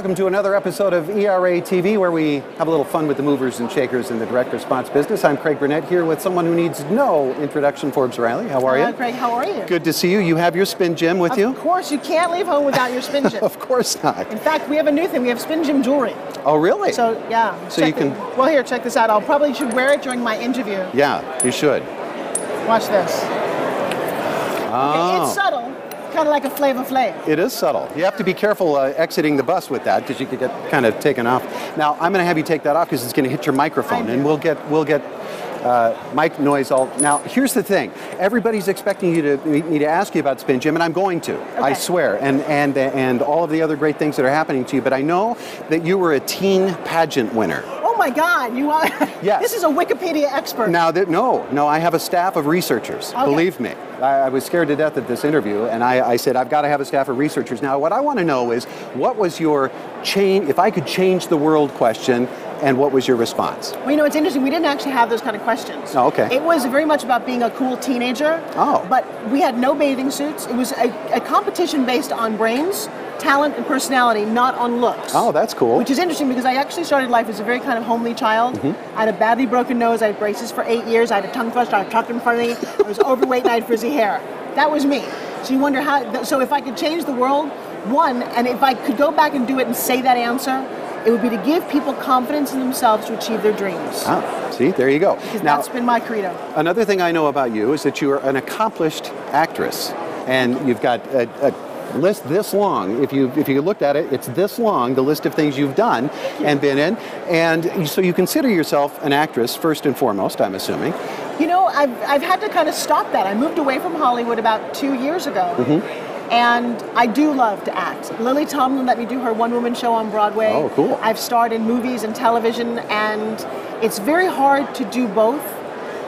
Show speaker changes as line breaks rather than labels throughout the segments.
Welcome to another episode of ERAtv, where we have a little fun with the movers and shakers in the direct response business. I'm Craig Burnett here with someone who needs no introduction, Forbes Riley. How are you?
Craig, how are you?
Good to see you. You have your spin gym with you?
Of course, you can't leave home without your spin gym.
Of course not.
In fact, we have a new thing. We have spin gym jewelry.
Oh, really?
So, yeah.
So you can...
Well, here, check this out. I'll probably should wear it during my interview.
Yeah, you should.
Watch this.
Oh.
Okay, it's subtle. Kind of like a Flavor Flav.
It is subtle. You have to be careful exiting the bus with that, because you could get kind of taken off. Now, I'm going to have you take that off because it's going to hit your microphone, and we'll get mic noise all. Now, here's the thing. Everybody's expecting me to ask you about spin gym, and I'm going to. Okay. I swear, and all of the other great things that are happening to you. But I know that you were a teen pageant winner.
Oh my God, you are?
Yes.
This is a Wikipedia expert.
Now, no, I have a staff of researchers. Okay. Believe me. I was scared to death at this interview, and I said, I've got to have a staff of researchers. Now, what I want to know is, what was your if I could change the world question, and what was your response?
Well, you know, it's interesting. We didn't actually have those kind of questions.
Oh, okay.
It was very much about being a cool teenager.
Oh.
But we had no bathing suits. It was a competition based on brains, talent, and personality, not on looks.
Oh, that's cool.
Which is interesting because I actually started life as a very kind of homely child. Mm-hmm. I had a badly broken nose. I had braces for 8 years. I had a tongue thrust. I was tucked in front of me. I was overweight and I had frizzy hair. That was me. So you wonder how, so if I could change the world, one, and if I could go back and do it and say that answer, it would be to give people confidence in themselves to achieve their dreams.
Ah, see, there you go.
Because now, that's been my credo.
Another thing I know about you is that you are an accomplished actress, and you've got a list this long. If you looked at it, it's this long, the list of things you've done and been in. And so you consider yourself an actress first and foremost, I'm assuming.
You know, I've had to kind of stop that. I moved away from Hollywood about 2 years ago. Mm-hmm. And I do love to act. Lily Tomlin let me do her one-woman show on Broadway.
Oh, cool.
I've starred in movies and television, and it's very hard to do both.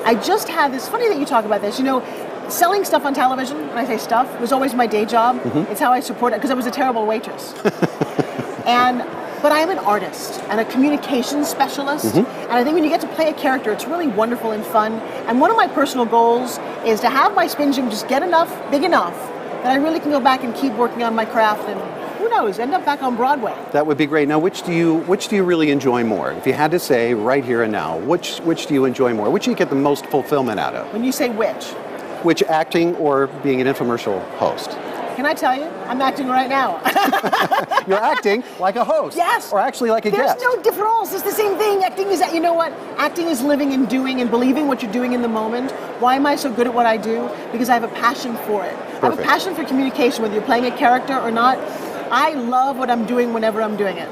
I just had this, funny that you talk about this, you know, selling stuff on television, when I say stuff, was always my day job. Mm-hmm. It's how I support it, because I was a terrible waitress. But I'm an artist and a communications specialist, mm-hmm. and I think when you get to play a character, it's really wonderful and fun. And one of my personal goals is to have my spin gym just get big enough, that I really can go back and keep working on my craft and, who knows, end up back on Broadway. That
would be great. Now, which do you really enjoy more? If you had to say right here and now, which do you enjoy more? Which do you get the most fulfillment out of?
When you say which?
Which, acting or being an infomercial host?
Can I tell you? I'm acting right now.
You're acting like a host.
Yes.
Or actually like a guest.
There's no difference. It's the same thing. Acting is, you know what? Acting is living and doing and believing what you're doing in the moment. Why am I so good at what I do? Because I have a passion for it. Perfect. I have a passion for communication, whether you're playing a character or not. I love what I'm doing whenever I'm doing it.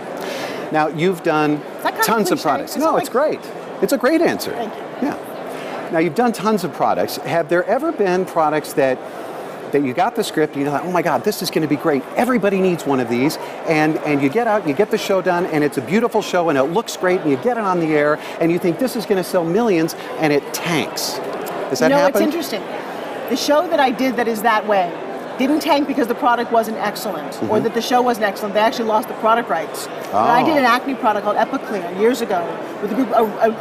Now, you've done tons of products. No, it's great. It's a great answer.
Thank you.
Yeah. Now, you've done tons of products. Have there ever been products that you got the script, and you thought, oh my God, this is going to be great. Everybody needs one of these. And you get out, you get the show done, and it's a beautiful show, and it looks great, and you get it on the air, and you think this is going to sell millions, and it tanks. Does that happen?
It's interesting. The show that I did that is that way didn't tank because the product wasn't excellent, mm-hmm. or that the show wasn't excellent. They actually lost the product rights. Oh. And I did an acne product called Epiclear years ago with a group,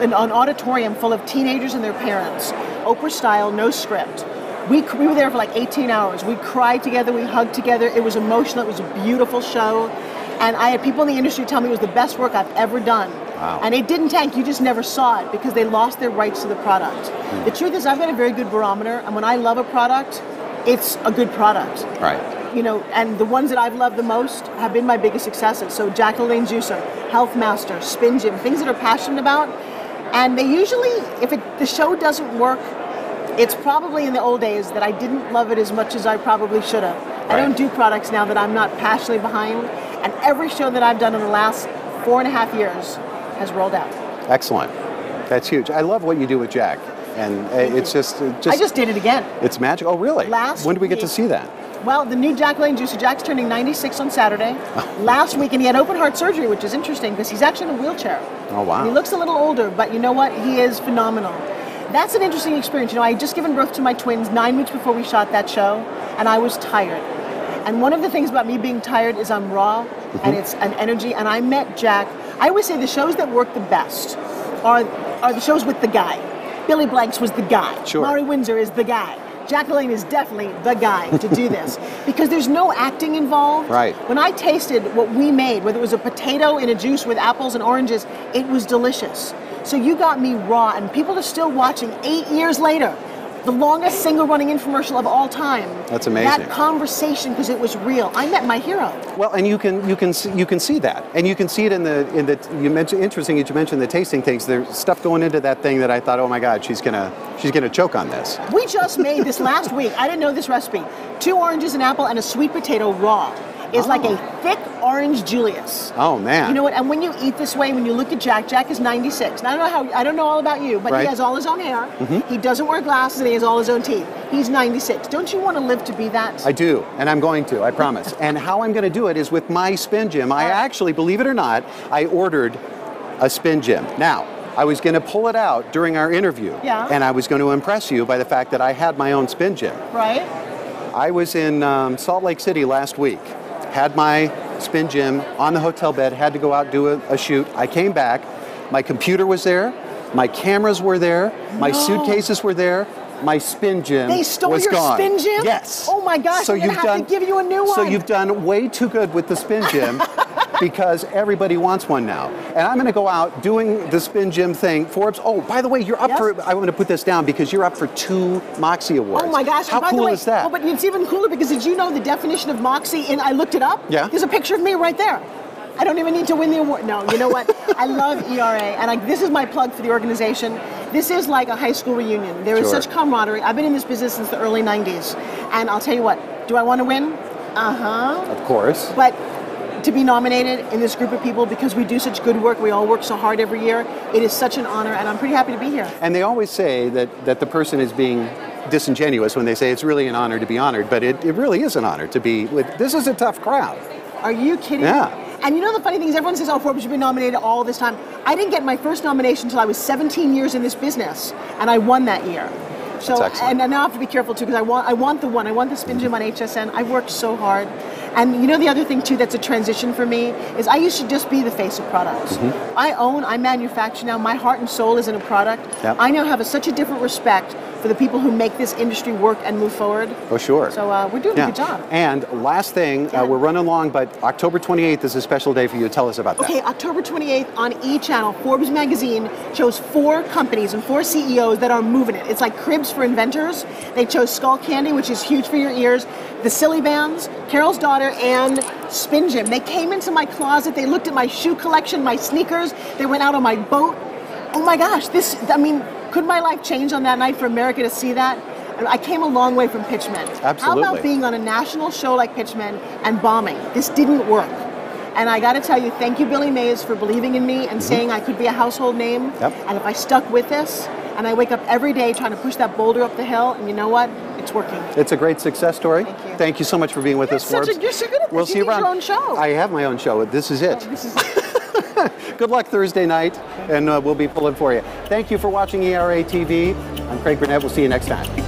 an auditorium full of teenagers and their parents. Oprah style, no script. We were there for like 18 hours. We cried together, we hugged together. It was emotional, it was a beautiful show. And I had people in the industry tell me it was the best work I've ever done.
Wow.
And it didn't tank, you just never saw it because they lost their rights to the product. Mm. The truth is, I've got a very good barometer, and when I love a product, it's a good product.
Right.
You know, and the ones that I've loved the most have been my biggest successes. So Jack LaLanne Juicer, Health Master, Spin Gym, things that are passionate about. And they usually, if the show doesn't work, it's probably in the old days that I didn't love it as much as I probably should have. Right. I don't do products now that I'm not passionately behind, and every show that I've done in the last 4.5 years has rolled out.
Excellent. That's huge. I love what you do with Jack, and it's just...
I just did it again.
It's magic. Oh, really?
When
do we get to see that?
Well, the new Jack LaLanne Juicer. Jack's turning 96 on Saturday. Last week, and he had open heart surgery, which is interesting because he's actually in a wheelchair.
Oh, wow.
And he looks a little older, but you know what? He is phenomenal. That's an interesting experience. You know, I had just given birth to my twins 9 weeks before we shot that show, and I was tired. And one of the things about me being tired is I'm raw, mm-hmm. and it's an energy. And I met Jack. I always say the shows that work the best are the shows with the guy. Billy Blanks was the guy.
Sure.
Maury Windsor is the guy. Jack LaLanne is definitely the guy to do this because there's no acting involved.
Right.
When I tasted what we made, whether it was a potato in a juice with apples and oranges, it was delicious. So you got me raw, and people are still watching 8 years later. The longest single-running infomercial of all time.
That's amazing.
That conversation, because it was real. I met my hero.
Well, and you can see that, and you can see it in the you mentioned, interesting that you mentioned the tasting things. There's stuff going into that thing that I thought, oh my God, she's gonna choke on this.
We just made this last week. I didn't know this recipe. 2 oranges, an apple, and a sweet potato raw. Is like a thick orange Julius.
Oh man!
You know what? And when you eat this way, when you look at Jack, Jack is 96. Now, I don't know all about you, but
right.
He has all his own hair. He doesn't wear glasses, and he has all his own teeth. He's 96. Don't you want to live to be that?
I do, and I'm going to. I promise. And how I'm going to do it is with my Spin Gym. I actually, believe it or not, I ordered a Spin Gym. Now, I was going to pull it out during our interview, and I was going to impress you by the fact that I had my own Spin Gym.
Right.
I was in Salt Lake City last week. Had my Spin Gym on the hotel bed, had to go out and do a shoot. I came back, my computer was there, my cameras were there, my suitcases were there, my Spin Gym was gone.
They stole your Spin Gym?
Yes.
Oh my gosh, so I'm going to have to give you a new one.
So you've done way too good with the Spin Gym because everybody wants one now. And I'm going to go out doing the Spin Gym thing. Forbes, oh, by the way, you're up for, I want to put this down because you're up for 2 Moxie Awards.
Oh my gosh.
How cool is that?
Oh, but it's even cooler because did you know the definition of Moxie? And I looked it up.
Yeah.
There's a picture of me right there. I don't even need to win the award. No, you know what? I love ERA, and this is my plug for the organization. This is like a high school reunion. There is such camaraderie. I've been in this business since the early 90s, and I'll tell you what, do I want to win?
Of course.
But to be nominated in this group of people because we do such good work, we all work so hard every year, it is such an honor, and I'm pretty happy to be here.
And they always say that the person is being disingenuous when they say it's really an honor to be honored, but it really is an honor to be with. This is a tough crowd.
Are you kidding?
Yeah.
And you know the funny thing is everyone says, oh, Forbes, you've been nominated all this time. I didn't get my first nomination until I was 17 years in this business, and I won that year. So, and now I have to be careful too, because I want the Spin Gym on HSN. I've worked so hard. And you know the other thing too that's a transition for me is I used to just be the face of products. I manufacture now. My heart and soul is in a product. I now have such a different respect for the people who make this industry work and move forward.
Oh, sure.
So we're doing a good job.
And last thing, we're running along, but October 28th is a special day for you. Tell us about that.
Okay, October 28th on E! Forbes magazine chose 4 companies and 4 CEOs that are moving it. It's like cribs for inventors. They chose Skull Candy, which is huge for your ears, the Silly Bands, Carol's Daughter, and Spin Gym. They came into my closet. They looked at my shoe collection, my sneakers. They went out on my boat. Oh my gosh, could my life change on that night for America to see that? I came a long way from Pitchman.
Absolutely.
How about being on a national show like Pitchman and bombing? This didn't work. And I got to tell you, thank you, Billy Mays, for believing in me and saying I could be a household name. And if I stuck with this, and I wake up every day trying to push that boulder up the hill, and you know what? It's working.
It's a great success story.
Thank you.
Thank you so much for being with us, Forbes.
You're so good at this.
We'll see you around.
Your own show.
I have my own show. This is it.
Oh, this is
Good luck Thursday night, and we'll be pulling for you. Thank you for watching ERAtv. I'm Craig Burnett. We'll see you next time.